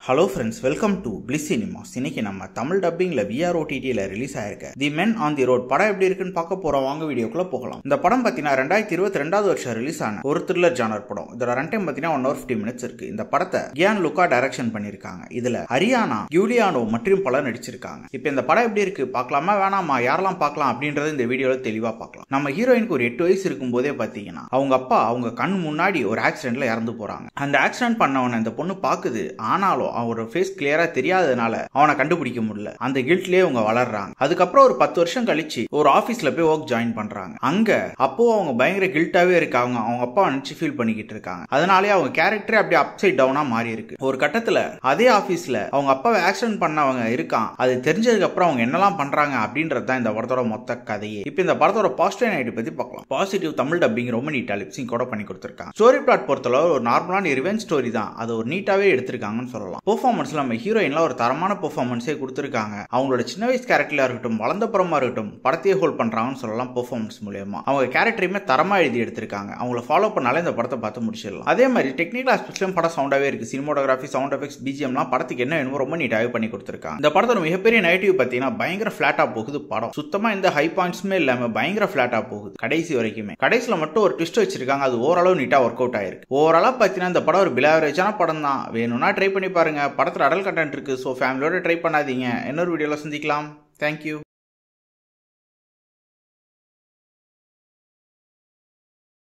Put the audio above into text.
Hello friends, welcome to bliss cinemas. இன்னைக்கு நம்ம Tamil டப்பிங்ல VR OTT-ல release ஆயிருக்க தி மென் ஆன் தி ரோட் படம் எப்படி இருக்குன்னு பார்க்க போறோம். வாங்க வீடியோக்குள்ள போகலாம். இந்த படம் பார்த்தீங்கன்னா 2022 வருஷம் ரிலீஸ் ஆன ஒரு த்ரில்லர் ஜானர் படம். இதோட ரன் டைம் பார்த்தீங்கன்னா 1 hour 50 minutes இருக்கு. இந்த படத்தை கியான் லுகா டைரக்ஷன் பண்ணிருக்காங்க. இதுல ஹரியானா, ஜூலியானோ மற்றும் பலர் நடிச்சிருக்காங்க. இப்போ இந்த படம் எப்படி இருக்கு பார்க்கலாமா வேணாமா, யாரெல்லாம் பார்க்கலாம் அப்படின்றது இந்த வீடியோல தெளிவா பார்க்கலாம். நம்ம ஹீரோயினுக்கு ஒரு 8 வயசு இருக்கும் போதே பார்த்தீங்கன்னா அவங்க அப்பா அவங்க கண் முன்னாடி ஒரு ஆக்சிடென்ட்ல இறந்து போறாங்க. அந்த ஆக்சிடென்ட் பண்ணவன இந்த பொண்ணு பாக்குது. ஆனாலும் அவரோட ஃபேஸ் கிளியரா தெரியாதனால அவனை கண்டுபிடிக்க முடியல. அந்த கில்ட்லயே அவங்க வளர்றாங்க. அதுக்கப்புறம் ஒரு 10 வருஷம் கழிச்சு ஒரு ஆபீஸ்ல போய் ஒர்க் ஜாயின் பண்றாங்க. அங்க அப்போ அவங்க பயங்கர கில்ட்டாவே இருக்காங்க. அவங்க அப்பா நினைச்சு ஃபீல் பண்ணிக்கிட்டு இருக்காங்க. அதனாலே அவங்க கேரக்டரே அப்படியே அப்சைட் டவுனா மாறி இருக்கு. ஒரு கட்டத்துல அதே ஆபீஸ்ல அவங்க அப்பாவை ஆக்சிடென்ட் பண்ணவங்க இருக்கான். அது தெரிஞ்சதுக்கு அப்புறம் அவங்க என்னெல்லாம் பண்றாங்க அப்படின்றது தான் இந்த படத்தோட மொத்த கதையே. இப்போ இந்த படத்தோட பாசிட்டிவ் நைட் பத்தி பார்க்கலாம். பாசிட்டிவ் தமிழ் டப்பிங் ரொம்ப நீட்டா லிப்சிங் கூட பண்ணி கொடுத்திருக்காங்க. ஸ்டோரி பிளாட் பொறுத்தளவு ஒரு நார்மலான ரிவெஞ்ச் ஸ்டோரி தான். அது ஒரு நீட்டாவே எடுத்திருக்காங்கன்னு சொல்லலாம். பெர்ஃபார்மன்ஸ்ல நம்ம ஹீரோயின்ல ஒரு தரமான பெர்ஃபார்மன்ஸே கொடுத்திருக்காங்க. அவங்களோட சின்ன வயசு கேரக்டரா இருக்கட்டும், வளர்ந்த புறமா இருக்கட்டும், படத்தையே ஹோல்ட் பண்றாங்கன்னு சொல்லலாம். பெர்ஃபார்மன்ஸ் மூலமா அவங்க கேரக்டரையுமே தரமா எழுதி எடுத்திருக்காங்க. அவங்கள ஃபாலோ பண்ணாலே இந்த படத்தை பார்த்து முடிச்சிடலாம். அதே மாதிரி டெக்னிக்கல் ஆஸ்பெக்ட்லயும் படம் சவுண்டாவே இருக்கு. சினிமோட்டோகிராஃபி, சவுண்ட் எஃபெக்ட்ஸ், பிஜிஎம்லாம் படத்துக்கு என்ன வேணுமோ ரொம்ப நீட்டாவே பண்ணி கொடுத்திருக்காங்க. இந்த படத்தோட மிகப்பெரிய நெகட்டிவ் பார்த்தீங்கன்னா பயங்கர ஃபிளாட்டா போகுது படம். சுத்தமா இந்த ஹை பாயிண்ட்ஸுமே இல்லாம பயங்கர ஃபிளாட்டா போகுது கடைசி வரைக்குமே. கடைசியில மட்டும் ஒரு ட்விஸ்ட் வச்சிருக்காங்க. அது ஓரளவு நீட்டா ஒர்க் அவுட் ஆயிருக்கு. ஓவராலா பார்த்தீங்கன்னா இந்த படம் ஒரு பிலாவரேஜான படம் தான். வேணும்னா ட்ரை பண்ணி பாருங்க. படத்துல அடல் கண்டென்ட் இருக்கு. ஸோ ஃபேமிலியோட ட்ரை பண்ணாதீங்க. இன்னொரு வீடியோல சந்திக்கலாம். தேங்க்யூ.